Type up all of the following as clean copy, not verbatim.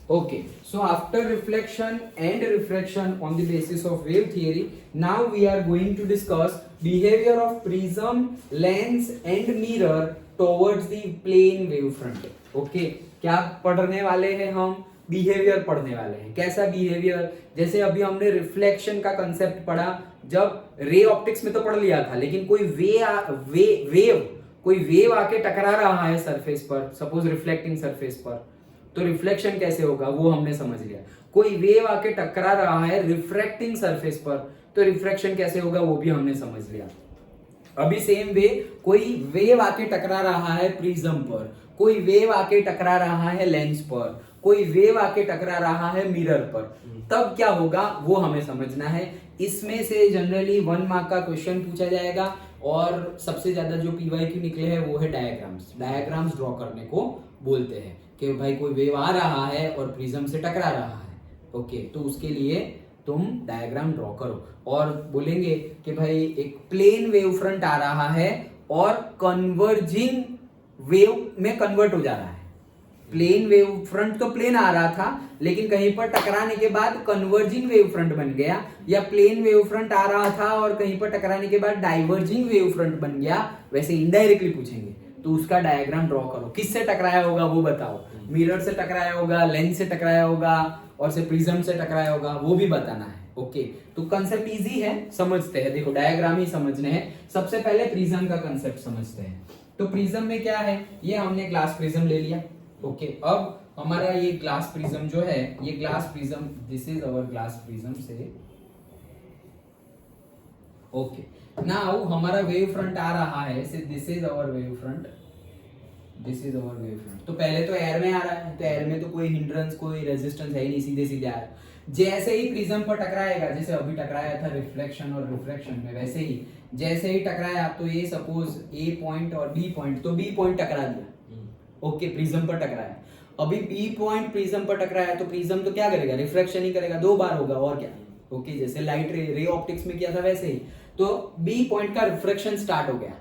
Okay, so after reflection and refraction on the basis of wave theory, now we are going to discuss behavior of prism, lens and mirror towards the plane wavefront. Okay, क्या पढ़ने वाले हैं हम? Behaviour पढ़ने वाले हैं. कैसा behaviour? जैसे अभी हमने रिफ्लेक्शन का कंसेप्ट पढ़ा, जब रे ऑप्टिक्स में तो पढ़ लिया था, लेकिन कोई वेव आके टकरा रहा है सरफेस पर, सपोज रिफ्लेक्टिंग सरफेस पर, तो रिफ्लेक्शन कैसे होगा वो हमने समझ लिया. कोई वेव आके टकरा रहा है रिफ्रैक्टिंग सरफेस पर, तो रिफ्रैक्शन कैसे होगा वो भी हमने समझ लिया. अभी सेम वे कोई वेव आके टकरा रहा है प्रिज्म पर, कोई वेव आके टकरा रहा है लेंस पर, कोई वेव आके टकरा रहा है मिरर पर, तब क्या होगा वो हमें समझना है. इसमें से जनरली 1 मार्क का क्वेश्चन पूछा जाएगा और सबसे ज्यादा जो पीवाईक्यू निकले हैं वो है डायग्राम्स ड्रॉ करने को बोलते हैं कि भाई कोई वेव आ रहा है और प्रिज्म से टकरा रहा है. ओके, तो उसके लिए तुम डायग्राम ड्रॉ करो और बोलेंगे कि भाई एक प्लेन वेव फ्रंट आ रहा है और कन्वर्जिंग वेव में कन्वर्ट हो जा रहा है. प्लेन वेव फ्रंट तो प्लेन आ रहा था, लेकिन कहीं पर टकराने के बाद कन्वर्जिंग वेव फ्रंट बन गया, या प्लेन वेव फ्रंट आ रहा था और कहीं पर टकराने के बाद डाइवर्जिंग वेव फ्रंट बन गया. वैसे इनडायरेक्टली पूछेंगे तो उसका डायग्राम ड्रॉ करो. किससे टकराया होगा वो बताओ. मिरर से टकराया होगा, लेंस से टकराया होगा और से प्रिज्म से टकराया होगा, वो भी बताना है. ओके, तो कंसेप्ट इजी है, समझते हैं. देखो डायग्राम ही समझने हैं. सबसे पहले प्रिज्म का कंसेप्ट समझते हैं. तो प्रिज्म में क्या है, ये हमने ग्लास प्रिज्म ले लिया. ओके, अब हमारा ये ग्लास प्रिज्म जो है, ये glass prism, this is our glass prism से. ओके, नाउ हमारा वेव फ्रंट आ रहा है, this is our wave front, this is our wave front. तो पहले तो एयर में आ रहा है, तो एयर में तो कोई हिंड्रेंस कोई रेजिस्टेंस है ही नहीं, सीधे सीधे आ रहा है. जैसे ही प्रिज्म पर टकराएगा, जैसे अभी टकराया था रिफ्लेक्शन और रिफ्रैक्शन में, वैसे ही जैसे ही टकराया तो ये सपोज ए पॉइंट और बी पॉइंट, तो बी पॉइंट टकरा दिया. ओके, प्रिज्म पर टकराया. अभी बी पॉइंट प्रिज्म पर टकराया तो प्रिज्म तो क्या करेगा, रिफ्रैक्शन ही करेगा, 2 बार होगा और क्या. ओके, जैसे लाइट रे ऑप्टिक्स में किया था वैसे ही. तो बी पॉइंट का रिफ्रैक्शन स्टार्ट हो गया,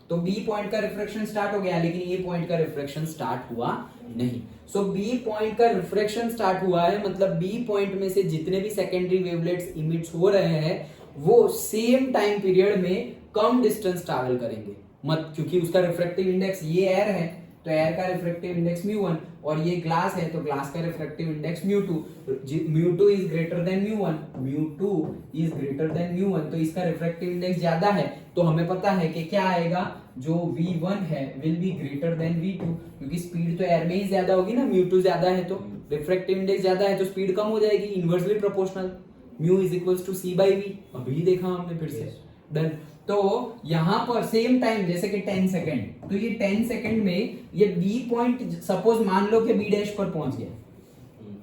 तो बी पॉइंट का रिफ्रैक्शन स्टार्ट हो गया, लेकिन ए पॉइंट का रिफ्रैक्शन स्टार्ट हुआ नहीं. सो बी पॉइंट का रिफ्रैक्शन स्टार्ट हुआ है, मतलब बी पॉइंट में से जितने भी सेकेंडरी वेवलेट्स इमिट हो रहे हैं वो सेम टाइम पीरियड में कम डिस्टेंस ट्रैवल करेंगे. मत क्योंकि उसका रिफ्रैक्टिव इंडेक्स, ये एयर है तो एयर का रिफ्रैक्टिव इंडेक्स μ1 और ये ग्लास है तो ग्लास का refractive index μ2. μ2 is greater than μ1, μ2 is greater than μ1, तो इसका रिफ्रैक्टिव इंडेक्स ज्यादा है. तो हमें पता है कि क्या आएगा, जो v1 है will be greater than v2, क्योंकि स्पीड तो एयर में ही ज्यादा होगी ना, μ2 ज्यादा है तो रिफ्रैक्टिव इंडेक्स ज्यादा है तो स्पीड कम हो जाएगी, inversely proportional. μ is equals to c/v, अभी देखा हमने फिर से. डन. तो यहां पर सेम टाइम जैसे कि 10 सेकंड, तो ये 10 सेकंड में ये बी पॉइंट सपोज मान लो कि बी डैश पर पहुंच गया.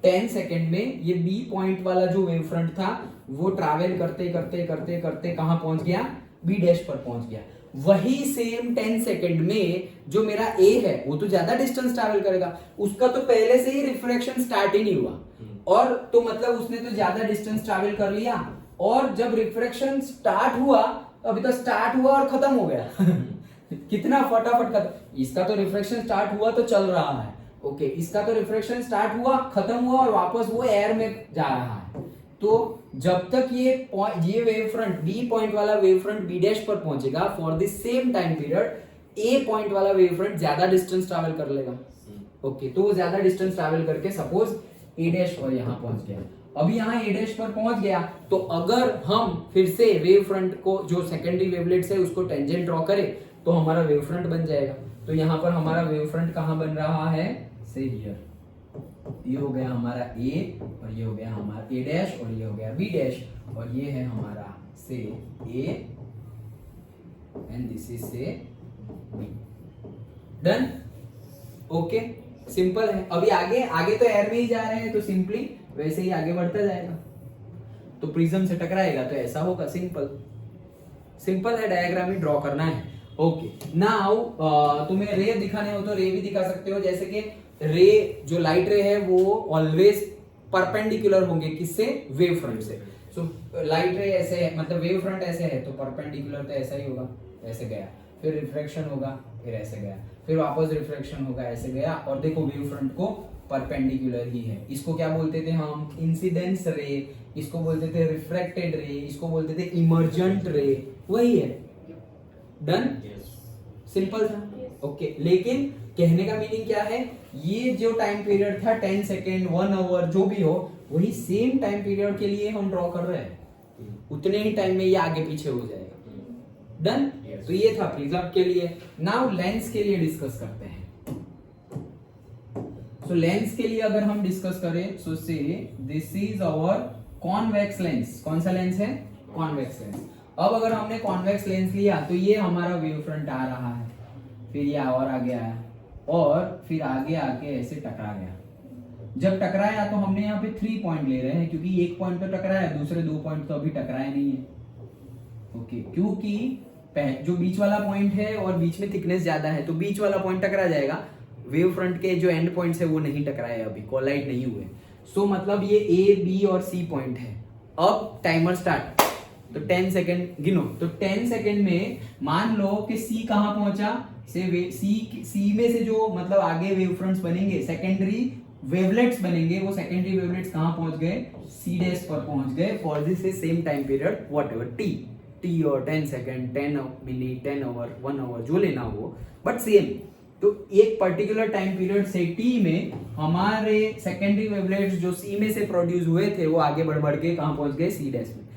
10 सेकंड में ये बी पॉइंट वाला जो वेव फ्रंट था वो ट्रैवल करते करते करते करते कहां पहुंच गया, बी डैश पर पहुंच गया. वही सेम 10 सेकंड में जो मेरा ए है वो तो ज्यादा डिस्टेंस ट्रैवल करेगा, उसका तो पहले से ही रिफ्रैक्शन स्टार्ट ही नहीं हुआ, और तो मतलब उसने तो ज्यादा डिस्टेंस ट्रैवल कर लिया. और जब रिफ्रैक्शन स्टार्ट हुआ, अभी तो स्टार्ट हुआ और खत्म हो गया. कितना फटाफट खत्म. इसका तो रिफ्रैक्शन स्टार्ट हुआ तो चल रहा है. ओके, इसका तो रिफ्रैक्शन स्टार्ट हुआ, खत्म हुआ और वापस वो एयर में जा रहा है. तो जब तक ये वेव फ्रंट, बी पॉइंट वाला वेव फ्रंट बी डैश पर पहुंचेगा for the same time period, A point वाला वेव फ्रंट ज्यादा डिस्टेंस ट्रैवल कर लेगा. ओके, तो वो ज्यादा डिस्टेंस ट्रैवल करके सपोज ए डैश और यहां पहुंच गया. अभी यहाँ ए डैश पर पहुंच गया, तो अगर हम फिर से वेव फ्रंट को, जो सेकेंडरी वेवलेट्स है उसको टेंजेंट ड्रॉ करें तो हमारा वेव फ्रंट बन जाएगा. तो यहाँ पर हमारा वेव फ्रंट कहाँ बन रहा है, से हियर. ये हो गया हमारा ए और ये हो गया हमारा ए डैश और ये हो गया बी डैश और ये है हमारा से ए एंड दिस इज से बी. डन. ओके, सिंपल है. अभी आगे तो एयर में ही जा रहे हैं तो सिंपली वैसे ही आगे बढ़ता जाएगा. तो प्रिज्म से टकराएगा तो ऐसा होगा. सिंपल है, डायग्राम ही ड्रॉ करना है. ओके, नाउ तुम्हें रे दिखाने हो तो रे भी दिखा सकते हो. जैसे कि रे, जो लाइट रे है वो ऑलवेज परपेंडिकुलर होंगे किससे, वेव फ्रंट से. सो लाइट रे ऐसे है, मतलब वेव फ्रंट ऐसे है तो परपेंडिकुलर तो ऐसा ही होगा, ऐसे गया, फिर रिफ्रैक्शन होगा, फिर ऐसे गया, फिर वापस रिफ्लेक्शन होगा, ऐसे गया और देखो वेव फ्रंट को परपेंडिकुलर ही है। इसको क्या बोलते थे हम? इंसिडेंस रे, इसको बोलते थे रिफ्रैक्टेड रे, इसको बोलते थे इमर्जेंट रे, वही है। डन? सिंपल था। ओके, लेकिन कहने का मीनिंग क्या है, ये जो टाइम पीरियड था 10 सेकेंड 1 आवर जो भी हो, वही सेम टाइम पीरियड के लिए हम ड्रॉ कर रहे हैं, उतने ही टाइम में ये आगे पीछे हो जाएगा। डन? तो ये था प्रिज्म के लिए। नाउ लेंस के लिए डिस्कस करते हैं। सो लेंस के लिए अगर हम डिस्कस करें, so say this is our convex lens. कौन सा लेंस है? Convex lens. अब अगर हमने कॉन्वेक्स लेंस लिया तो ये हमारा वेव फ्रंट आ रहा है, फिर ये और आगे आया और फिर आगे आके ऐसे टकरा गया। जब टकराया तो हमने यहाँ पे 3 पॉइंट ले रहे हैं, क्योंकि एक पॉइंट तो टकराया, दूसरे 2 पॉइंट तो अभी टकराए नहीं है। ओके, क्योंकि जो बीच वाला पॉइंट है और बीच में थिकनेस ज्यादा है, तो बीच वाला पॉइंट टकरा जाएगा। वेव फ्रंट के जो एंड पॉइंट्स है वो नहीं टकराए, अभी कोलाइड नहीं हुए। सो मतलब ये ए, बी और सी पॉइंट है। अब टाइमर स्टार्ट, तो 10 सेकेंड गिनो। तो 10 सेकेंड में मान लो कि सी कहां पहुंचा, सी में से जो मतलब आगे वेव फ्रंट्स बनेंगे, सेकेंडरी वेवलेट्स बनेंगे, वो सेकेंडरी वेवलेट्स कहां पहुंच गए? सी डैश पर पहुंच गए for this same time period whatever T और 10 सेकेंड 10 मिनट 10 आवर 1 आवर जो लेना हो, बट सेम। तो एक पर्टिकुलर टाइम पीरियड से टी में हमारे सेकेंडरी वेवलेट्स जो सी में से प्रोड्यूस हुए थे वो आगे बढ़ बढ़ के कहां पहुंच गए? सी डैश में।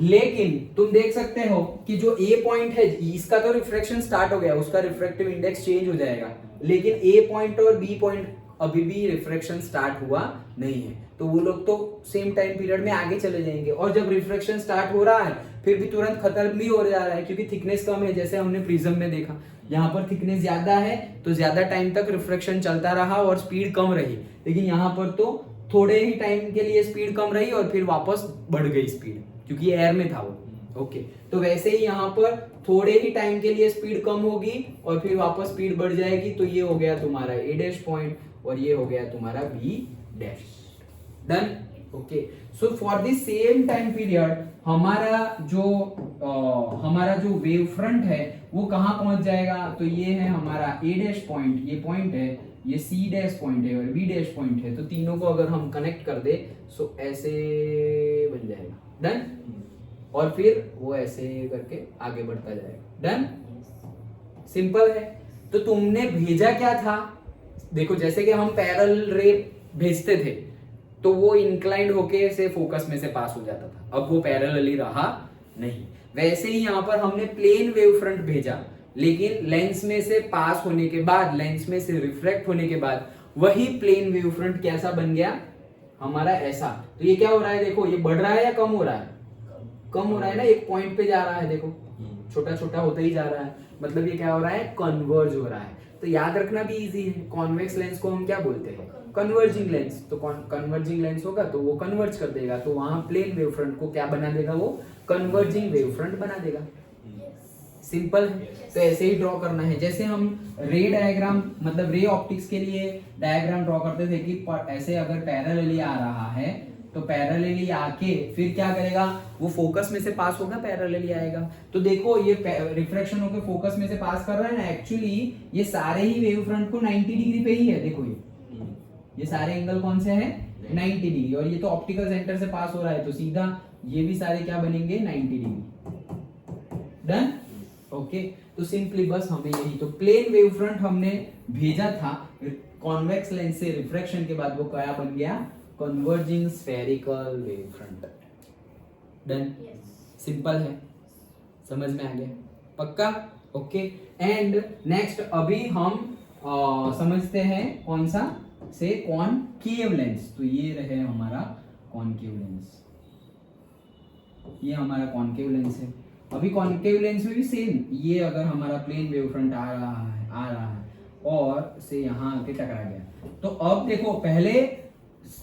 लेकिन तुम देख सकते हो कि जो ए पॉइंट है इसका तो रिफ्रैक्शन स्टार्ट हो गया, उसका रिफ्रैक्टिव इंडेक्स चेंज हो जाएगा, लेकिन ए पॉइंट और बी पॉइंट अभी भी रिफ्रैक्शन स्टार्ट हुआ नहीं है, तो वो लोग तो सेम टाइम पीरियड में आगे चले जाएंगे। और जब रिफ्रैक्शन स्टार्ट हो रहा है फिर भी तुरंत खत्म भी हो जा रहा है, क्योंकि थिकनेस कम है, जैसे हमने प्रिज्म में देखा। यहाँ पर थिकनेस ज्यादा है तो ज्यादा टाइम तक रिफ्रैक्शन चलता रहा और स्पीड कम रही, लेकिन यहाँ पर तो थोड़े ही टाइम के लिए स्पीड कम रही और फिर वापस बढ़ गई स्पीड, क्योंकि एयर में था वो। ओके, तो वैसे ही यहाँ पर थोड़े ही टाइम के लिए स्पीड कम होगी और फिर वापस स्पीड बढ़ जाएगी। तो ये हो गया तुम्हारा ए डैश पॉइंट और ये हो गया तुम्हारा B dash. Done? Okay, so for the same time period हमारा जो वेव फ्रंट है वो कहां पहुंच जाएगा? तो ये है हमारा ए डैश पॉइंट, ये पॉइंट है, ये सी डैश पॉइंट है और बी डैश पॉइंट है। तो तीनों को अगर हम कनेक्ट कर दे सो ऐसे बन जाएगा। डन? और फिर वो ऐसे करके आगे बढ़ता जाएगा। डन? सिंपल है। तो तुमने भेजा क्या था? देखो, जैसे कि हम पैरेलल रे भेजते थे तो वो इंक्लाइंड होके से फोकस में से पास हो जाता था, अब वो पैरेलली रहा नहीं। वैसे ही यहाँ पर हमने प्लेन वेव फ्रंट भेजा, लेकिन लेंस में से पास होने के बाद, लेंस में से रिफ्रैक्ट होने के बाद वही प्लेन वेव फ्रंट कैसा बन गया? हमारा ऐसा। तो ये क्या हो रहा है? देखो, ये बढ़ रहा है या कम हो रहा है? कम हो रहा है ना, एक पॉइंट पे जा रहा है, देखो छोटा छोटा होता ही जा रहा है, मतलब ये क्या हो रहा है? कन्वर्ज हो रहा है। तो याद रखना भी इजी है, कॉन्वेक्स लेंस को हम क्या बोलते हैं? Converging lens. तो कन्वर्जिंग लेंस होगा तो वो कन्वर्ज कर देगा, तो वहां प्लेन वेव फ्रंट को क्या बना देगा? वो कन्वर्जिंग वेव फ्रंट बना देगा। सिंपल है। तो ऐसे ही ड्रॉ करना है, जैसे हम रे डायग्राम मतलब रे ऑप्टिक्स के लिए डायग्राम ड्रॉ करते थे कि ऐसे अगर पैरेलली आ रहा है तो पैरेलली आके फिर क्या करेगा? वो फोकस में से पास होगा, पैरेलली आएगा। तो देखो, ये रिफ्रैक्शन होकर फोकस में से पास कर रहा है ना, एक्चुअली ये सारे ही वेव फ्रंट को 90 डिग्री पे ही है। देखो, ये सारे एंगल कौन से हैं? 90 डिग्री। और ये तो ऑप्टिकल सेंटर से पास हो रहा है, तो सीधा ये भी सारे क्या बनेंगे? 90 डिग्री। डन? ओके, तो सिंपली बस हमें यही, तो प्लेन वेव फ्रंट हमने भेजा था कॉन्वेक्स लेंस से रिफ्रैक्शन के बाद, वो क्या बन गया? Converging spherical wave front. Done? Simple है, समझ में आ गया? पक्का? ओके, एंड नेक्स्ट अभी हम समझते हैं कौन सा? से कॉनकेव लेंस। तो ये रहे हमारा कॉनकेव लेंस, ये हमारा कॉनकेव लेंस है। अभी कॉनकेव लेंस में भी सेम, ये अगर हमारा प्लेन वेव फ्रंट आ रहा है और से यहाँ आके टकरा गया, तो अब देखो, पहले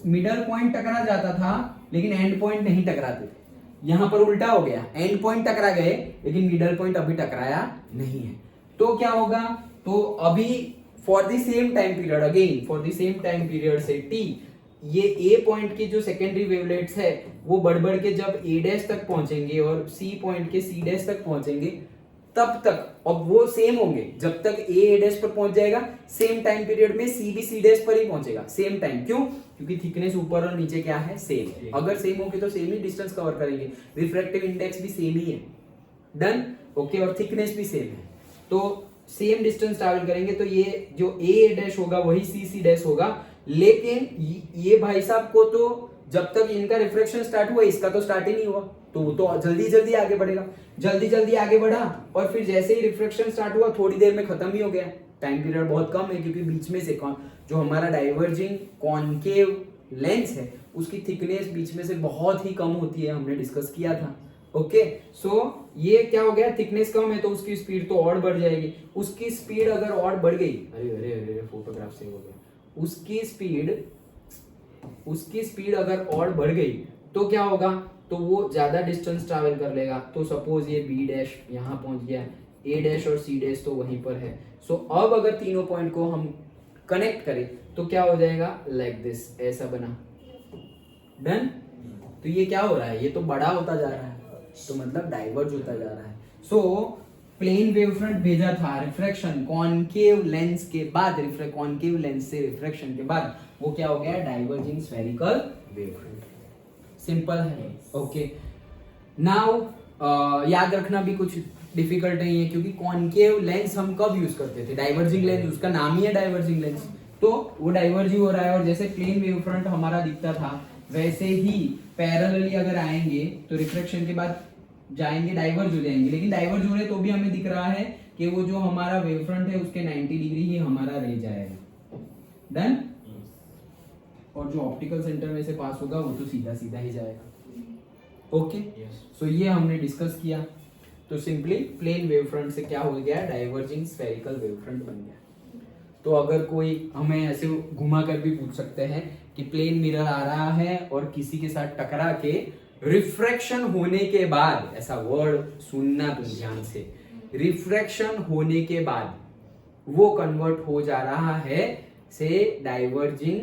मिडल पॉइंट टकरा जाता था लेकिन एंड पॉइंट नहीं टकराते थे। यहाँ पर उल्टा हो गया, एंड पॉइंट टकरा गए लेकिन मिडल पॉइंट अभी टकराया नहीं है। तो क्या होगा? तो अभी for the same time period, again for the same time period से टी, ये ए पॉइंट की जो सेकेंडरी वेवलेट्स है वो बढ़ बढ़ के जब ए डैश तक पहुंचेंगे और सी पॉइंट के सी डैश तक पहुंचेंगे, तब तक, और वो सेम होंगे जब तक ए डैश पर पहुंच जाएगा, सेम टाइम पीरियड में सी भी सी डैश पर ही पहुंचेगा सेम टाइम। क्यों? क्योंकि थिकनेस ऊपर और नीचे क्या है, सेम। अगर सेम होगी तो सेम ही डिस्टेंस कवर करेंगे, रिफ्रैक्टिव इंडेक्स भी सेम ही है। Done, okay. और थिकनेस भी सेम है, तो सेम डिस्टेंस ट्रैवल करेंगे, तो ये जो ए डैश होगा वही सी सी डैश होगा। लेकिन ये भाई साहब को तो जब तक इनका रिफ्रैक्शन स्टार्ट हुआ, इसका तो स्टार्ट ही नहीं हुआ, तो वो तो जल्दी जल्दी आगे बढ़ेगा। जल्दी जल्दी आगे बढ़ा और फिर जैसे ही रिफ्रैक्शन स्टार्ट हुआ थोड़ी देर में खत्म ही हो गया। टाइम पीरियड बहुत कम है, क्योंकि बीच में से जो हमारा डाइवर्जिंग कॉनकेव लेंस है उसकी थिकनेस बीच में से बहुत ही कम होती है, हमने डिस्कस किया था। ओके, सो ये क्या हो गया, थिकनेस कम है तो उसकी स्पीड तो और बढ़ जाएगी। उसकी स्पीड अगर और बढ़ गई, अरे अरे अरे फोटोग्राफ सेव हो गया, उसकी स्पीड अगर और बढ़ गई तो क्या होगा, तो वो ज्यादा डिस्टेंस ट्रैवल कर लेगा। तो सपोज ये बी डैश यहाँ पहुंच गया, ए डैश और सी डैश तो वहीं पर है। सो अब अगर तीनों पॉइंट को हम कनेक्ट करें तो क्या हो जाएगा, लाइक दिस, ऐसा बना। डन। तो ये क्या हो रहा है, ये तो बड़ा होता जा रहा है, तो मतलब डाइवर्ज होता जा रहा है। सो प्लेन वेव फ्रंट भेजा था रिफ्रैक्शन कॉनकेव लेंस के बाद, कॉनकेव लेंस से रिफ्रैक्शन के बाद वो क्या हो गया, diverging spherical wave front. Simple है। ओके, नाउ याद रखना भी कुछ डिफिकल्ट नहीं है, क्योंकि कॉनकेव लेंस हम कब यूज करते थे, डाइवर्जिंग लेंस, उसका नाम ही है डाइवर्जिंग लेंस, तो वो डाइवर्ज ही हो रहा है। और जैसे प्लेन वेव फ्रंट हमारा दिखता था वैसे ही पैरेलली अगर आएंगे तो रिफ्रैक्शन के बाद जाएंगे, डाइवर्ज हो जाएंगे। लेकिन डाइवर्ज हो रहे तो भी हमें दिख रहा है कि वो जो हमारा वेव फ्रंट है उसके 90 डिग्री ही हमारा रह जाएगा। डन। और जो ऑप्टिकल सेंटर में से पास होगा वो तो सीधा सीधा ही जाएगा। ओके, सो ये हमने डिस्कस किया। तो सिंपली प्लेन वेव फ्रंट से क्या हो गया, डाइवर्जिंग स्फेरिकल वेव फ्रंट बन गया। तो अगर कोई हमें ऐसे घुमा कर भी पूछ सकते हैं कि प्लेन मिरर आ रहा है और किसी के साथ टकरा के रिफ्रैक्शन होने के बाद, ऐसा वर्ड सुनना तुम ध्यान से, रिफ्रैक्शन होने के बाद वो कन्वर्ट हो जा रहा है से डाइवर्जिंग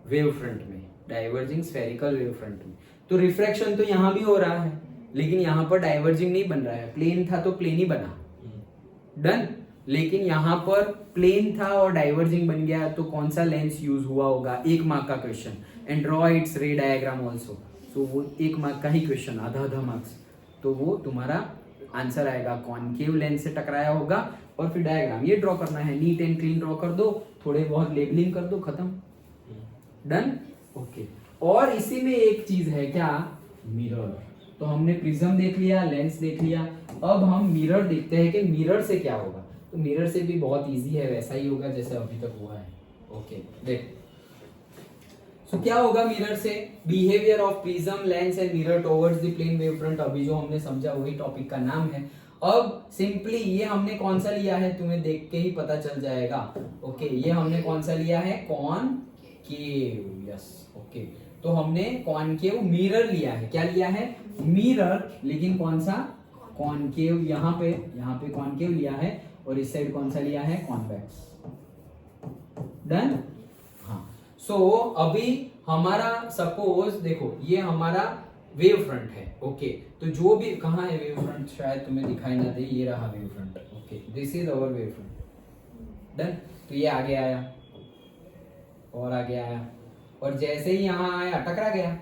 वेव फ्रंट में, डाइवर्जिंग स्फेरिकल वेव फ्रंट में। तो रिफ्रैक्शन तो यहां भी हो रहा है, लेकिन यहां पर डाइवर्जिंग नहीं बन रहा है। प्लेन था तो प्लेन ही बना। डन। लेकिन यहां पर प्लेन था और डाइवर्जिंग बन गया, तो कौन सा लेंस यूज हुआ होगा, 1 मार्क का question, and draw its ray diagram also. सो वो 1 मार्क का ही क्वेश्चन, आधा मार्क्स, तो वो तुम्हारा आंसर आएगा, कॉनकेव लेंस से टकराया होगा और फिर डायग्राम ये ड्रॉ करना है, नीट एंड क्लीन ड्रॉ कर दो, थोड़े बहुत लेबलिंग कर दो, खत्म। डन। ओके, और इसी में एक चीज है क्या, मिरर। तो हमने प्रिज्म देख लिया, लेंस देख लिया, अब हम मिरर देखते हैं कि मिरर से क्या होगा। तो मिरर से भी बहुत इजी है, वैसा ही होगा जैसे अभी तक हुआ है। ओके, देख। सो क्या होगा मिरर से, behaviour of prism, lens and mirror towards the plane wave front, अभी जो हमने समझा वही टॉपिक का नाम है। अब सिंपली ये हमने कौन सा लिया है, तुम्हें देख के ही पता चल जाएगा। ओके, ये हमने कौन सा लिया है, कॉनकेव। यस, ओके, तो हमने कॉनकेव मिरर लिया है। क्या लिया है, मिरर, लेकिन कौन सा, कॉनकेव। यहाँ पे कॉनकेव लिया है और इस साइड कौन सा लिया है, कॉन्वेक्स। डन। हाँ, सो अभी हमारा सपोज देखो, ये हमारा वेव फ्रंट है। ओके, तो जो भी, कहाँ है वेव फ्रंट, शायद तुम्हें दिखाई ना दे, ये रहा wave front. Okay, this is our wave front. Done. तो ये आगे आया और आगे आया, और जैसे ही यहाँ आया टकरा गया,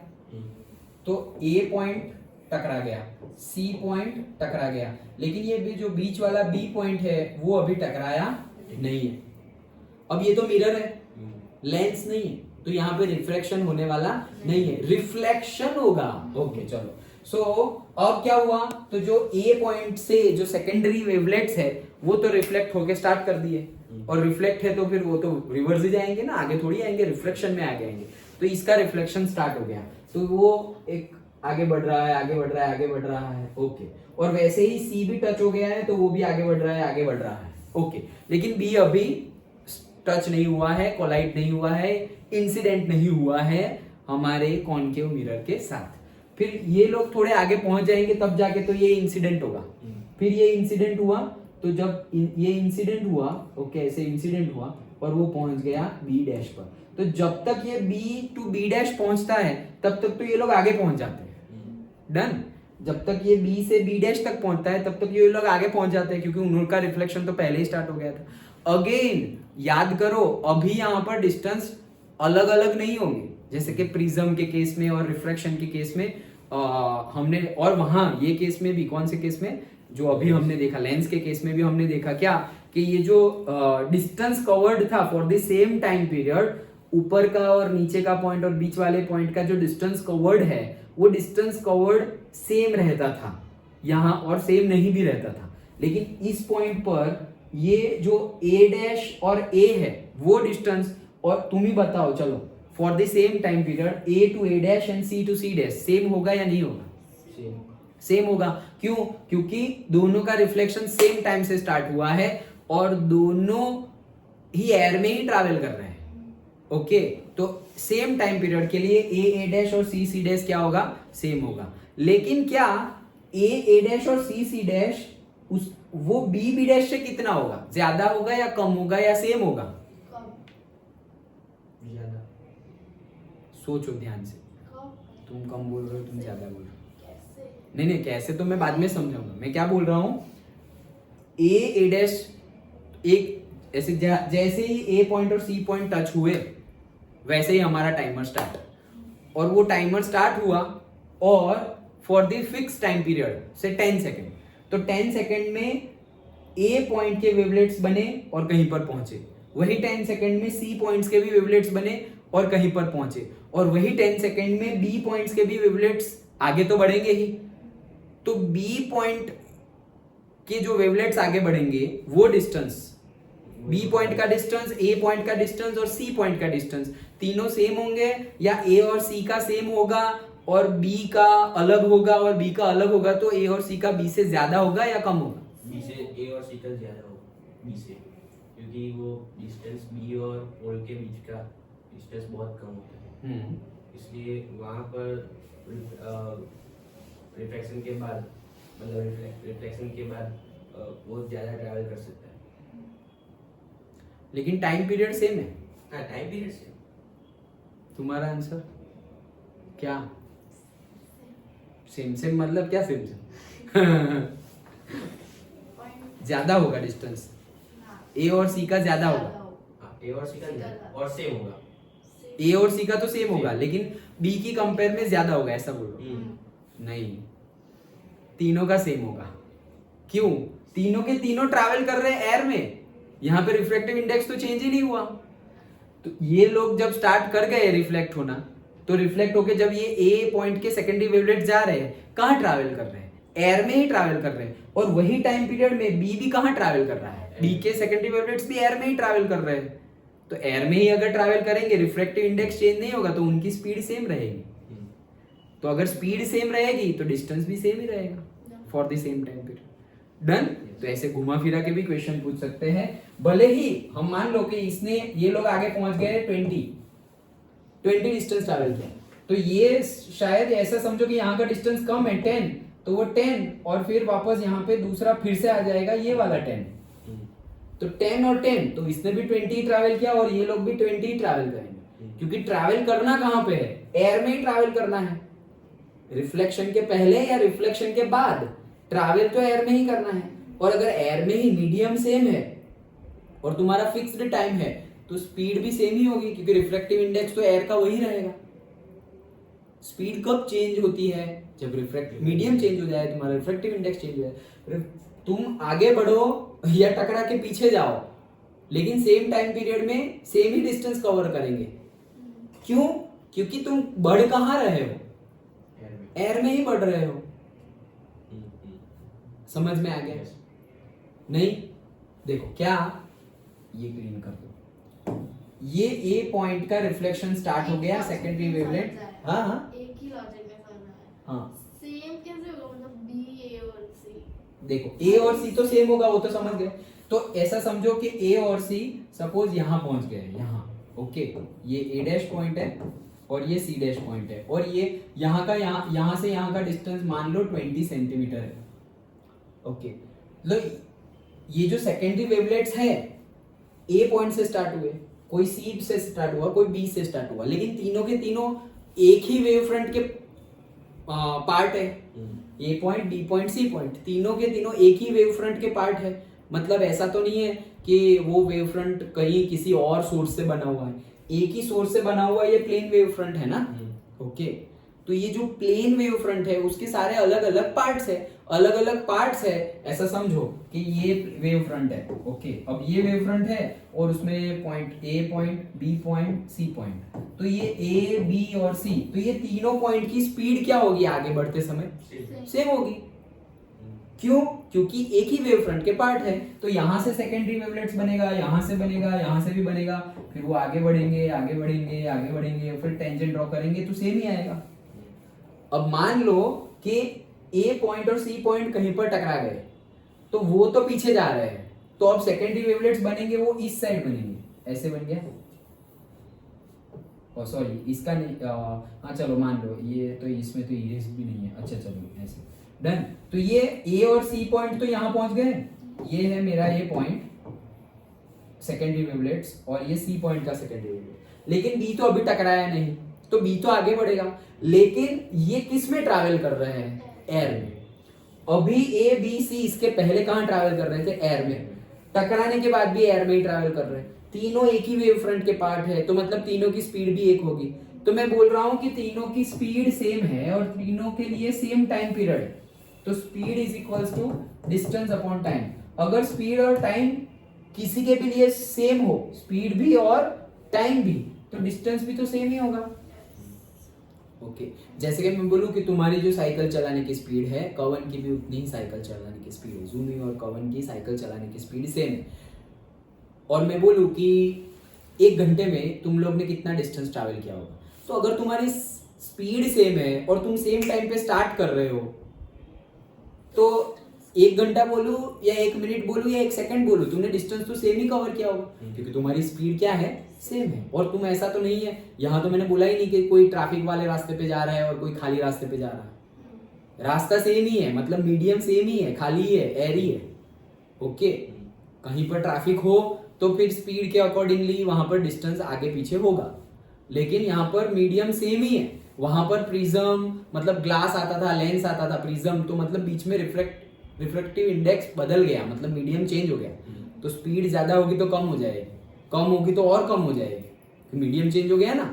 तो ए पॉइंट टकरा गया, सी पॉइंट टकरा गया, लेकिन ये भी जो बीच वाला बी पॉइंट है वो अभी टकराया नहीं है। अब ये तो मिरर है, लेंस नहीं है, तो यहाँ पे रिफ्लेक्शन होने वाला नहीं है, रिफ्लेक्शन होगा। ओके, चलो। सो अब क्या हुआ, तो जो ए पॉइंट से जो सेकेंडरी वेवलेट्स है वो तो रिफ्लेक्ट होके स्टार्ट कर दिए, और रिफ्लेक्ट है तो फिर वो तो रिवर्स ही जाएंगे ना, आगे थोड़ी आएंगे, रिफ्लेक्शन में आगे आएंगे। तो इसका रिफ्लेक्शन स्टार्ट हो गया, तो वो एक आगे बढ़ रहा है, आगे बढ़ रहा है, आगे बढ़ रहा है। ओके, और वैसे ही सी भी टच हो गया है तो वो भी आगे बढ़ रहा है, आगे बढ़ रहा है। ओके, लेकिन बी अभी टच नहीं हुआ है, कोलाइड नहीं हुआ है, इंसिडेंट नहीं हुआ है हमारे कॉनकेव मिरर के साथ। फिर ये लोग थोड़े आगे पहुंच जाएंगे तब जाके तो ये इंसिडेंट होगा। फिर ये इंसिडेंट हुआ, तो जब ये इंसिडेंट हुआ, ओके, ऐसे इंसिडेंट हुआ और वो पहुंच गया बी डैश पर, तो जब तक ये बी टू बी डैश पहुंचता है तब तक तो ये लोग आगे पहुंच जाते हैं। डन। जब तक ये बी से बी डैश तक पहुंचता है तब तक ये लोग आगे पहुंच जाते हैं, क्योंकि उनका रिफ्लेक्शन तो पहले ही स्टार्ट हो गया था। अगेन याद करो, अभी यहाँ पर डिस्टेंस अलग अलग नहीं होंगे, जैसे कि प्रिज्म के केस में और रिफ्रैक्शन के केस में हमने, और वहां ये केस में भी, कौन से केस में, जो अभी हमने देखा लेंस के केस में भी हमने देखा क्या, कि ये जो डिस्टेंस कवर्ड था for the same time period, ऊपर का और नीचे का पॉइंट और बीच वाले पॉइंट का जो डिस्टेंस कवर्ड है, वो डिस्टेंस कवर्ड सेम रहता था यहाँ, और सेम नहीं भी रहता था। लेकिन इस पॉइंट पर ये जो ए डैश और ए है वो डिस्टेंस, और तुम ही बताओ चलो, for the same time period A to A dash and C to C dash same होगा या नहीं होगा? सेम होगा। क्यों? क्योंकि दोनों का रिफ्लेक्शन सेम टाइम से स्टार्ट हुआ है और दोनों ही एयर में ही ट्रैवल कर रहे हैं। ओके, तो सेम टाइम पीरियड के लिए ए डैश और सी डैश क्या होगा? सेम होगा। लेकिन क्या ए डैश और सी डैश उस वो बी डैश से कितना होगा? ज्यादा होगा या कम होगा या सेम होगा? ज्यादा। सोचो ध्यान से। तुम कम बोल रहे हो, तुम ज्यादा बोल रहे हो। नहीं, कैसे तो मैं बाद में समझाऊंगा। मैं क्या बोल रहा हूं, ए डैश एक ऐसे जैसे ही ए पॉइंट और सी पॉइंट टच हुए वैसे ही हमारा टाइमर स्टार्ट, और वो टाइमर स्टार्ट हुआ और for the fix time period से 10 सेकेंड, तो 10 सेकेंड में ए पॉइंट के वेवलेट्स बने और कहीं पर पहुंचे, वही 10 सेकेंड में सी पॉइंट्स के भी वेवलेट्स बने और कहीं पर पहुंचे, और वही 10 सेकेंड में बी पॉइंट्स के भी वेवलेट्स आगे तो बढ़ेंगे ही। तो बी पॉइंट के जो वेवलेट्स आगे बढ़ेंगे वो डिस्टेंस, बी पॉइंट का डिस्टेंस, ए पॉइंट का डिस्टेंस और सी पॉइंट का डिस्टेंस तीनों सेम होंगे, या ए और सी का सेम होगा और बी का अलग होगा, और बी का अलग होगा तो ए और सी का बी से ज्यादा होगा या कम होगा? बी से ए और सी का ज्यादा होगा, बी से, क्योंकि वो डिस्टेंस बी और पोल के बीच का डिस्टेंस बहुत कम होता है, इसलिए वहां पर रिफ्लेक्शन के बाद, मतलब रिफ्लेक्शन के बाद वो ज्यादा ट्रैवल कर सकता है। लेकिन टाइम पीरियड सेम है। हाँ, टाइम पीरियड सेम। तुम्हारा आंसर क्या? सेम मतलब क्या? सेम ज्यादा होगा डिस्टेंस, ए और सी का ज्यादा होगा। ए और सी का और सेम होगा। ए और सी का तो सेम होगा, लेकिन बी की कंपेयर में ज्यादा होगा, ऐसा बोलो। नहीं, तीनों का सेम होगा। क्यों? तीनों के तीनों ट्रैवल कर रहे हैं एयर में, यहाँ पे रिफ्रैक्टिव इंडेक्स तो चेंज ही नहीं हुआ। तो ये लोग जब स्टार्ट कर गए रिफ्लेक्ट होना, तो रिफ्लेक्ट होके जब ये ए पॉइंट के सेकेंडरी वेवलेट जा रहे हैं, कहाँ ट्रैवल कर रहे हैं? एयर में ही ट्रैवल कर रहे हैं। और वही टाइम पीरियड में बी भी कहाँ ट्रैवल कर रहा है? बी के सेकेंडरी वेवलेट्स भी एयर में ही ट्रैवल कर रहे हैं। तो एयर में ही अगर ट्रैवल करेंगे, रिफ्रैक्टिव इंडेक्स चेंज नहीं होगा, तो उनकी स्पीड सेम रहेगी। तो अगर स्पीड सेम रहेगी तो डिस्टेंस भी सेम ही रहेगा for the same time period. Done? तो ऐसे घुमा फिरा के भी क्वेश्चन पूछ सकते हैं। भले ही हम मान लो कि इसने, ये लोग आगे पहुंच गए 20 डिस्टेंस ट्रैवल किया, तो ये शायद ऐसा समझो कि यहाँ का डिस्टेंस कम है 10, तो वो 10 और फिर वापस यहाँ पे दूसरा फिर से आ जाएगा ये वाला 10, तो 10 और 10, तो इसने भी 20 ट्रैवल किया और ये लोग भी 20 ट्रैवल करेंगे, क्योंकि ट्रैवल करना कहाँ पे है? एयर में ही ट्रैवल करना है। रिफ्लेक्शन के पहले या रिफ्लेक्शन के बाद ट्रैवल तो एयर में ही करना है। और अगर एयर में ही मीडियम सेम है और तुम्हारा फिक्स्ड टाइम है, तो स्पीड भी सेम ही होगी, क्योंकि रिफ्लेक्टिव इंडेक्स तो एयर का वही रहेगा। स्पीड कब चेंज होती है? जब रिफ्लेक्टिव मीडियम चेंज हो जाए, तुम्हारा रिफ्लेक्टिव इंडेक्स चेंज हो जाए। तुम आगे बढ़ो या टकरा के पीछे जाओ, लेकिन सेम टाइम पीरियड में सेम ही डिस्टेंस कवर करेंगे। क्यों? क्योंकि तुम बढ़ कहाँ रहे हो? एयर में ही बढ़ रहे हो। समझ में आ गया? नहीं? देखो क्या, ये ग्रीन कर दो। ये ए पॉइंट का रिफ्लेक्शन स्टार्ट हो गया, सेकेंडरी वेवलेट। हाँ हाँ, एक ही लॉजिक में करना है। हाँ, सेम कैसे होगा? मतलब बी, ए और सी। देखो ए और सी तो सेम होगा, वो तो समझ गए। तो ऐसा समझो कि ए और सी सपोज यहाँ पहुंच गए, यहाँ। ओके, ये ए डैश पॉइंट है और ये सी डैश पॉइंट है, और ये यहाँ का यहाँ से यहाँ का डिस्टेंस मान लो 20 सेंटीमीटर है। ओके, तो ये जो सेकेंडरी वेवलेट्स है ए पॉइंट से स्टार्ट हुए, कोई सी से स्टार्ट हुआ, कोई बी से स्टार्ट हुआ, लेकिन तीनों के तीनों एक ही वेव फ्रंट के पार्ट है, A point, B point, C point, तीनों के तीनों एक ही वेव फ्रंट के पार्ट है। मतलब ऐसा तो नहीं है कि वो वेव फ्रंट कहीं किसी और सोर्स से बना हुआ है, एक ही सोर्स से बना हुआ ये प्लेन वेव फ्रंट है ना। ओके, तो ये जो प्लेन वेव फ्रंट है उसके सारे अलग अलग पार्ट्स है, अलग अलग पार्ट्स है। ऐसा समझो कि ये वेव फ्रंट है। ओके, अब ये वेव फ्रंट है और उसमें point A point, B point, C point. तो ये ए, बी और सी, तो ये तीनों पॉइंट की स्पीड क्या होगी आगे बढ़ते समय? सेम होगी। क्यों? क्योंकि एक ही वेव फ्रंट के पार्ट है। तो यहां से सेकेंडरी वेवलेट्स बनेगा, यहां से बनेगा, यहां से भी बनेगा, फिर वो आगे बढ़ेंगे, आगे बढ़ेंगे, आगे बढ़ेंगे, फिर टेंजेंट ड्रॉ करेंगे तो सेम ही आएगा। अब मान लो कि ए पॉइंट और सी पॉइंट कहीं पर टकरा गए, तो वो तो पीछे जा रहे हैं, तो अब सेकेंडरी वेवलेट्स बनेंगे वो इस साइड बनेंगे, ऐसे बन गया। ओ सॉरी, इसका नहीं, हाँ चलो मान लो ये तो, इसमें तो इरेज भी नहीं है। अच्छा चलो ऐसे डन। तो ये ए और सी पॉइंट तो यहाँ पहुंच गए, ये है मेरा ए पॉइंट सेकेंडरी वेवलेट्स और ये सी पॉइंट का सेकेंडरी वेवलेट। लेकिन बी तो अभी टकराया नहीं, तो बी तो आगे बढ़ेगा। लेकिन ये किस में ट्रैवल कर रहे हैं? एयर में। अभी ए बी सी इसके पहले कहां ट्रैवल कर रहे थे? एयर में। टकराने के बाद भी एयर में ही ट्रैवल कर रहे हैं। तीनों एक ही वेव फ्रंट के पार्ट है, तो मतलब तीनों की स्पीड भी एक होगी। तो मैं बोल रहा हूं कि तीनों की स्पीड सेम है और तीनों के लिए सेम टाइम पीरियड है। तो speed is equals to distance upon time. अगर स्पीड और टाइम किसी के भी लिए सेम हो, स्पीड भी और टाइम भी, तो डिस्टेंस भी तो सेम ही होगा। ओके, जैसे कि मैं बोलूं कि तुम्हारी जो साइकिल चलाने की स्पीड है, कवन की भी उतनी ही साइकिल चलाने की स्पीड है। जूमी और कवन की साइकिल चलाने की स्पीड सेम है। और मैं बोलूं कि 1 घंटे में तुम लोग ने कितना डिस्टेंस ट्रैवल किया होगा, तो अगर तुम्हारी स्पीड सेम है और तुम सेम टाइम पे स्टार्ट कर रहे हो, तो 1 घंटा बोलूं या 1 मिनट बोलूं या 1 सेकंड बोलूं, तुमने डिस्टेंस तो सेम ही कवर किया होगा, क्योंकि तुम्हारी स्पीड क्या है? सेम है। और तुम ऐसा तो नहीं है, यहाँ तो मैंने बोला ही नहीं कि कोई ट्रैफिक वाले रास्ते पे जा रहा है और कोई खाली रास्ते पे जा रहा है। रास्ता सेम ही है, मतलब मीडियम सेम ही है, खाली ही है, एयरी है। ओके, कहीं पर ट्रैफिक हो तो फिर स्पीड के अकॉर्डिंगली वहां पर डिस्टेंस आगे पीछे होगा, लेकिन यहाँ पर मीडियम सेम ही है। वहां पर प्रिज्म मतलब ग्लास आता था, लेंस आता था, प्रिज्म तो मतलब बीच में रिफ्लेक्टिव इंडेक्स बदल गया, मतलब मीडियम चेंज हो गया। तो स्पीड ज्यादा होगी तो कम हो जाएगी, कम होगी तो और कम हो जाएगी, मीडियम चेंज हो गया ना।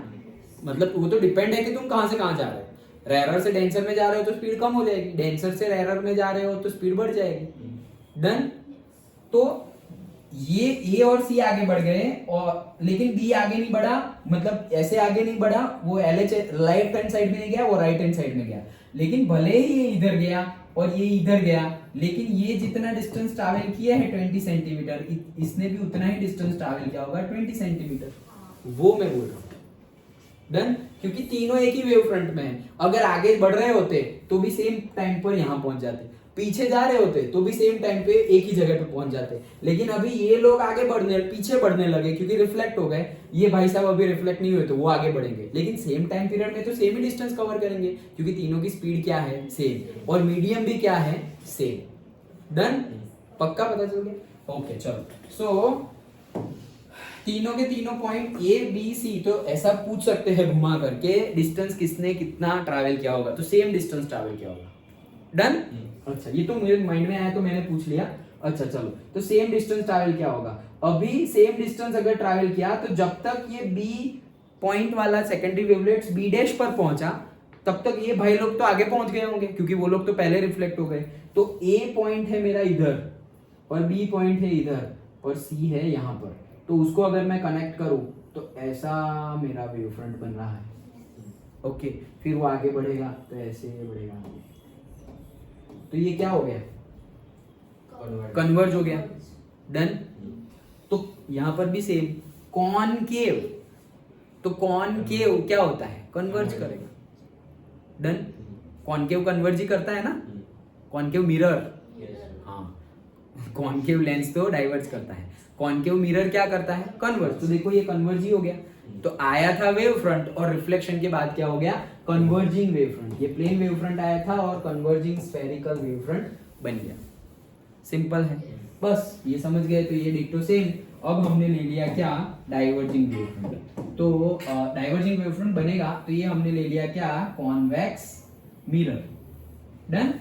मतलब वो तो डिपेंड है कि तुम कहां से कहां जा रहे हो। रेरर से डेंसर में जा रहे हो तो स्पीड कम हो जाएगी, डेंसर से रेरर में जा रहे हो तो स्पीड बढ़ जाएगी। डन। तो ये ए और सी आगे बढ़ गए, और लेकिन बी आगे नहीं बढ़ा, मतलब ऐसे आगे नहीं बढ़ा, वो एलएच लेफ्ट हैंड साइड में नहीं गया, वो राइट हैंड साइड में गया। लेकिन भले ही ये इधर गया और ये इधर गया, लेकिन ये जितना डिस्टेंस ट्रैवल किया है 20 सेंटीमीटर, इसने भी उतना ही डिस्टेंस ट्रैवल किया होगा 20 सेंटीमीटर। वो मैं बोल रहा हूँ। डन। क्योंकि तीनों एक ही वेव फ्रंट में है। अगर आगे बढ़ रहे होते तो भी सेम टाइम पर यहां पहुंच जाते, पीछे जा रहे होते तो भी सेम टाइम पे एक ही जगह पे पहुंच जाते। लेकिन अभी ये लोग आगे बढ़ने, पीछे बढ़ने लगे क्योंकि रिफ्लेक्ट हो गए। ये भाई साहब अभी रिफ्लेक्ट नहीं हुए तो वो आगे बढ़ेंगे, लेकिन सेम टाइम पीरियड में तो सेम ही डिस्टेंस कवर करेंगे, क्योंकि तीनों की स्पीड क्या है? सेम, और मीडियम भी क्या है? सेम। डन। पक्का पता चल गया? ओके चलो। सो तीनों के तीनों पॉइंट ए बी सी, तो ऐसा पूछ सकते हैं घुमा करके डिस्टेंस किसने कितना ट्रैवल किया होगा, तो सेम डिस्टेंस ट्रैवल किया होगा। डन। अच्छा, ये तो मेरे माइंड में आया तो मैंने पूछ लिया। अच्छा चलो, तो सेम डिस्टेंस ट्रैवल क्या होगा? अभी सेम डिस्टेंस अगर ट्रैवल किया तो जब तक ये बी पॉइंट वाला सेकेंडरी वेवलेट्स बी डैश पर पहुंचा, तब तक ये भाई लोग तो आगे पहुंच गए होंगे, क्योंकि वो लोग तो पहले रिफ्लेक्ट हो गए। तो ए पॉइंट है मेरा इधर और बी पॉइंट है इधर और सी है यहाँ पर, तो उसको अगर मैं कनेक्ट करूं तो ऐसा मेरा वेव फ्रंट बन रहा है। ओके, फिर वो आगे बढ़ेगा तो ऐसे बढ़ेगा, तो ये क्या हो गया? कन्वर्ज हो गया। डन। तो यहां पर भी सेम कॉनकेव, तो कॉनकेव क्या होता है? कन्वर्ज करेगा। डन। कॉनकेव कन्वर्ज ही करता है ना, कॉनकेव मिरर। हाँ, कॉनकेव लेंस तो डाइवर्ज करता है, कॉनकेव मिरर क्या करता है? कन्वर्ज। तो देखो ये कन्वर्ज ही हो गया। तो आया था वेव फ्रंट और रिफ्लेक्शन के बाद क्या हो गया? Converging wave front. ये प्लेन वेव फ्रंट आया था और कन्वर्जिंग स्फेरिकल वेव फ्रंट बन गया। सिंपल है, बस ये समझ गए। तो ये डिक्टो सेम। अब हमने ले लिया क्या? Diverging wave front. तो डाइवर्जिंग वेव फ्रंट बनेगा तो ये हमने ले लिया क्या? Convex mirror. डन।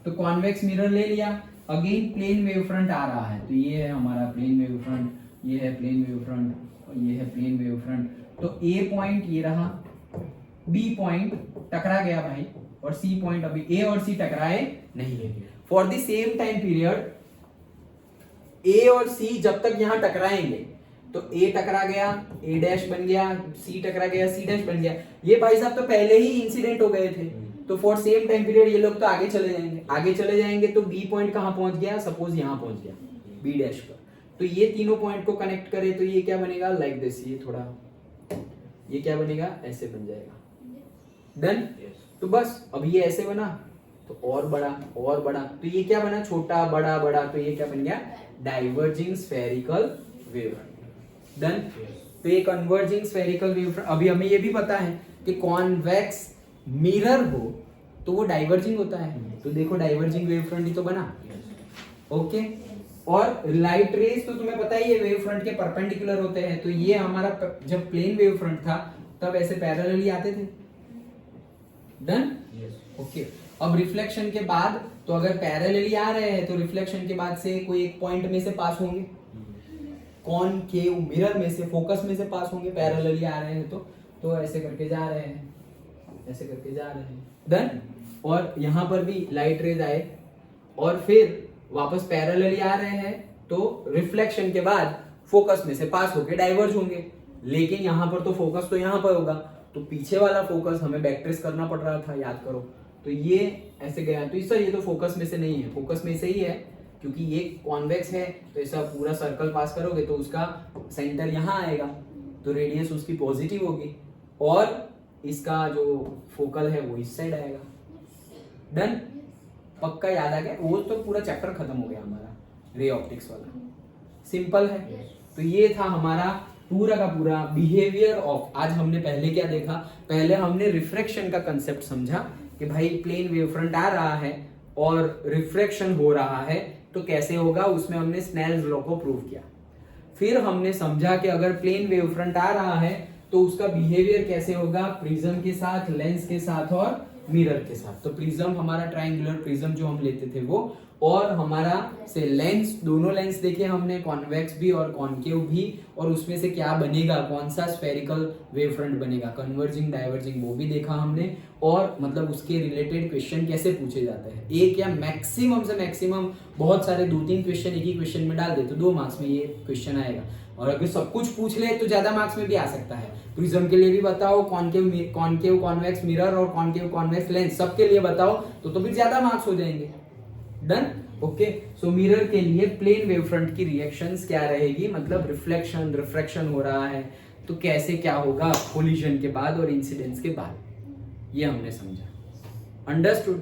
तो कॉन्वेक्स मिरर ले लिया। अगेन प्लेन वेव फ्रंट आ रहा है, तो ये है हमारा प्लेन वेव फ्रंट, ये है प्लेन वेव फ्रंट और ये है प्लेन वेव फ्रंट। तो ए पॉइंट ये रहा, बी पॉइंट टकरा गया भाई, और सी पॉइंट अभी ए और सी टकराए नहीं है। For the same time period A और सी जब तक यहां टकराएंगे तो ए टकरा गया, ए डैश बन गया, सी टकरा गया, सी डैश बन गया। ये भाई साहब तो पहले ही इंसिडेंट हो गए थे, तो फॉर सेम टाइम पीरियड ये लोग तो आगे चले जाएंगे। आगे चले जाएंगे तो बी पॉइंट कहां पहुंच गया, सपोज यहां पहुंच गया बी डैश पर। तो ये तीनों पॉइंट को कनेक्ट करे तो ये क्या बनेगा, लाइक दिस। ये थोड़ा ये क्या बनेगा, ऐसे बन जाएगा। डन। तो बस अब ये ऐसे बना तो और बड़ा और बड़ा, तो ये क्या बना, छोटा बड़ा बड़ा, तो ये क्या बन गया, diverging spherical wave front. Done. तो ये कन्वर्जिंग स्फेरिकल वेव फ्रंट। अभी हमें ये भी पता है कि कॉन्वेक्स मिरर हो तो वो डाइवर्जिंग होता है, तो देखो डाइवर्जिंग वेव फ्रंट ही तो बना। ओके। और लाइट रेज तो तुम्हें पता ही है वेव फ्रंट के परपेंडिकुलर होते हैं, तो ये हमारा जब प्लेन वेव फ्रंट था तब ऐसे पैरेलली आते थे। डन। ओके। अब रिफ्लेक्शन के बाद तो अगर पैरेलली आ रहे हैं तो रिफ्लेक्शन के बाद से कोई एक पॉइंट में से पास होंगे, कॉनकेव मिरर में से, फोकस में से पास होंगे, पैरेलली आ रहे हैं तो ऐसे करके जा रहे हैं, ऐसे करके जा रहे हैं। डन। और यहां पर भी लाइट रेज आए और फिर वापस पैरेलली आ रहे हैं तो रिफ्लेक्शन के बाद फोकस में से पास होके डाइवर्ज होंगे, लेकिन यहां पर तो फोकस तो यहां पर होगा, तो पीछे वाला फोकस हमें बैकट्रेस करना पड़ रहा था, याद करो। तो ये ऐसे गया, तो सर ये तो फोकस में से नहीं है, फोकस में से ही है क्योंकि ये कॉन्वेक्स है, तो ऐसा पूरा सर्कल पास करोगे तो उसका सेंटर यहाँ आएगा, तो रेडियस उसकी पॉजिटिव होगी और इसका जो फोकल है वो इस साइड आएगा। डन। पक्का याद आ गया, वो तो पूरा चैप्टर खत्म हो गया हमारा रे ऑप्टिक्स वाला, सिंपल है। तो ये था हमारा पूरा का पूरा बिहेवियर ऑफ। आज हमने पहले क्या देखा, पहले हमने रिफ्रैक्शन का कंसेप्ट समझा कि भाई प्लेन वेव फ्रंट आ रहा है और रिफ्रैक्शन हो रहा है तो कैसे होगा, उसमें हमने स्नेल्स लॉ को प्रूव किया। फिर हमने समझा कि अगर प्लेन वेव फ्रंट आ रहा है तो उसका बिहेवियर कैसे होगा, प्रिज्म के साथ, लेंस के साथ और मिरर के साथ। तो प्रिज्म हमारा ट्रायंगुलर प्रिज्म जो हम लेते थे वो, और हमारा से लेंस, दोनों लेंस देखे हमने, कॉन्वेक्स भी और कॉनकेव भी, और उसमें से क्या बनेगा, कौन सा स्फेरिकल वेव फ्रंट बनेगा, कन्वर्जिंग डाइवर्जिंग, वो भी देखा हमने। और मतलब उसके रिलेटेड क्वेश्चन कैसे पूछे जाते हैं, एक या मैक्सिमम से मैक्सिमम बहुत सारे 2-3 क्वेश्चन एक ही क्वेश्चन में डाल दे तो 2 मार्क्स में ये क्वेश्चन आएगा, और अगर सब कुछ पूछ ले तो ज्यादा मार्क्स में भी आ सकता है। प्रिज्म के लिए भी बताओ, कॉनकेव कॉन्वेक्स मिरर और कॉनकेव कॉन्वेक्स लेंस, सबके लिए बताओ तो भी ज्यादा मार्क्स हो जाएंगे। डन। ओके। सो मिरर के लिए प्लेन वेव फ्रंट की रिएक्शंस क्या रहेगी, मतलब रिफ्लेक्शन रिफ्रैक्शन हो रहा है तो कैसे क्या होगा कोलिजन के बाद और इंसिडेंस के बाद, ये हमने समझा। अंडरस्टूड?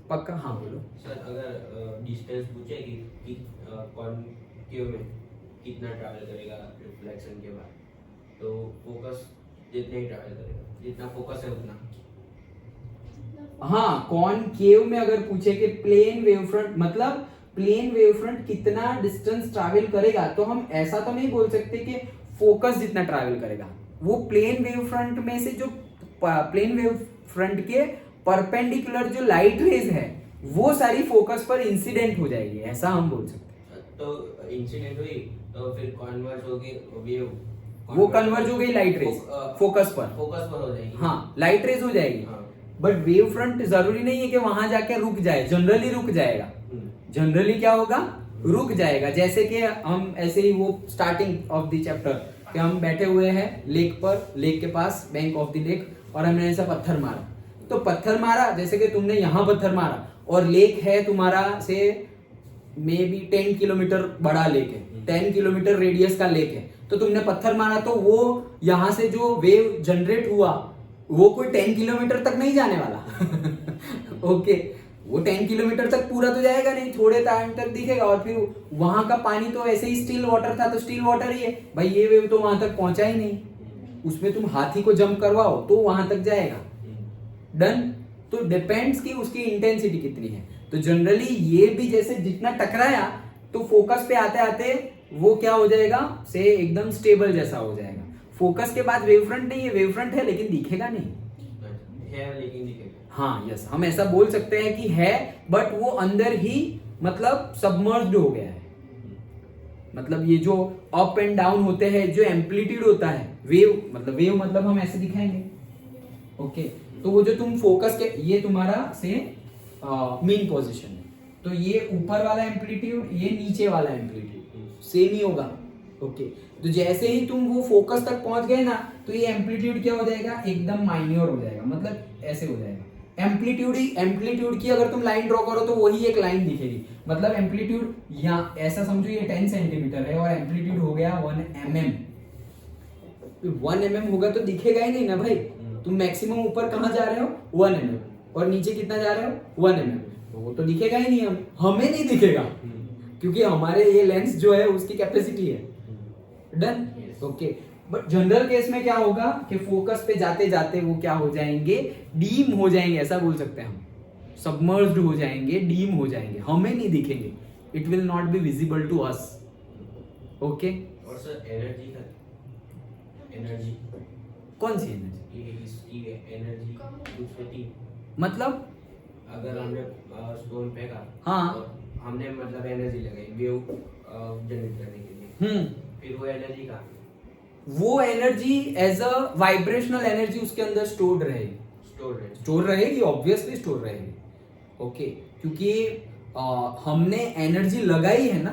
पक्का? हाँ बोलो सर। अगर डिस्टेंस पूछे कि कॉनकेव में कितना ट्रैवल करेगा रिफ्लेक्शन के बाद, तो फोकस जितना ही ट्रैवल करेगा, जितना फोकस है उतना। हाँ, कॉनकेव में अगर पूछे कि प्लेन वेव फ्रंट, मतलब प्लेन वेव फ्रंट कितना डिस्टेंस ट्रैवल करेगा, तो हम ऐसा तो नहीं बोल सकते कि फोकस जितना ट्रैवल करेगा। वो प्लेन वेव फ्रंट में से जो प्लेन वेव फ्रंट के परपेंडिकुलर जो लाइट रेज है वो सारी फोकस पर इंसिडेंट हो जाएगी, ऐसा हम बोल सकते हैं। तो इंसिडेंट हुई तो फिर कन्वर्ज होगी वेव, वो कन्वर्ज हो गई लाइट रेज फोकस पर हो जाएगी। हाँ, लाइट रेज हो जाएगी। हाँ। बट वेव फ्रंट जरूरी नहीं है कि वहां जाके रुक जाए, जनरली रुक जाएगा। जनरली क्या होगा, रुक जाएगा। जैसे कि हम ऐसे ही वो स्टार्टिंग ऑफ द चैप्टर कि हम बैठे हुए हैं लेक पर, लेक के पास, बैंक ऑफ द लेक, और हमने ऐसा पत्थर मारा, तो पत्थर मारा जैसे कि तुमने यहां पत्थर मारा, और लेक है तुम्हारा से मे बी 10 किलोमीटर बड़ा लेक है, 10 किलोमीटर रेडियस का लेक है, तो तुमने पत्थर मारा तो वो यहां से जो वेव जनरेट हुआ वो कोई 10 किलोमीटर तक नहीं जाने वाला। ओके, वो 10 किलोमीटर तक पूरा तो जाएगा नहीं, थोड़े टाइम तक दिखेगा, और फिर वहां का पानी तो ऐसे ही स्टिल वाटर था तो स्टिल वाटर ही है भाई, ये वेव तो वहां तक पहुंचा ही नहीं। उसमें तुम हाथी को जंप करवाओ तो वहां तक जाएगा। डन। तो डिपेंड्स कि उसकी इंटेंसिटी कितनी है। तो जनरली ये भी जैसे जितना टकराया तो फोकस पे आते आते वो क्या हो जाएगा, से एकदम स्टेबल जैसा हो जाएगा। फोकस के बाद वेव फ्रंट नहीं है, वेव फ्रंट है लेकिन दिखेगा नहीं है, लेकिन दिखेगा। हाँ यस, हम ऐसा बोल सकते हैं कि है, बट वो अंदर ही मतलब सबमर्ज्ड हो गया है। मतलब ये जो अप एंड डाउन होते हैं, जो एम्पलीट्यूड होता है, वेव मतलब हम ऐसे दिखाएंगे। ओके, तो वो जो तुम फोकस के, ये तुम्हारा से मेन पोजीशन है, तो ये ऊपर वाला एम्पलीट्यूड, ये नीचे वाला एम्पलीट्यूड सेम ही होगा। ओके, तो जैसे ही तुम वो फोकस तक पहुंच गए ना, तो ये एम्पलीट्यूड क्या हो जाएगा, एकदम माइन्योर हो जाएगा, मतलब ऐसे हो जाएगा। एम्पलीट्यूड की अगर तुम लाइन ड्रॉ करो तो वही एक लाइन दिखेगी। मतलब एम्पलीट्यूड यहाँ ऐसा समझो, ये 10 सेंटीमीटर है और एम्पलीट्यूड हो गया 1 mm। 1 mm होगा तो दिखेगा ही नहीं ना भाई। तुम मैक्सिमम ऊपर कहाँ जा रहे हो, 1 mm, और नीचे कितना जा रहे हो, 1 mm, तो वो तो दिखेगा ही नहीं, हमें नहीं दिखेगा, क्योंकि हमारे ये लेंस जो है उसकी कैपेसिटी है। Done. Okay, but general case में क्या होगा कि फोकस पे जाते जाते वो क्या हो जाएंगे, डीम हो जाएंगे, ऐसा बोल सकते हैं हम, सबमर्ज्ड हो जाएंगे, डीम हो जाएंगे, हमें नहीं दिखेंगे, it will not be visible to us. Okay, और सर एनर्जी का, एनर्जी कौन सी एनर्जी, ये इसकी एनर्जी कुछ होती है? मतलब अगर हमने स्टोन फेंका, हाँ। और हमने मतलब एनर्जी लगाई वेव जनरेट करने के लिए, फिर वो एनर्जी का, वो energy as a vibrational energy उसके अंदर स्टोर्ड रहेगी, स्टोर रहेगी, ऑब्वियसली स्टोर रहेगी। ओके, क्योंकि हमने एनर्जी लगाई है ना,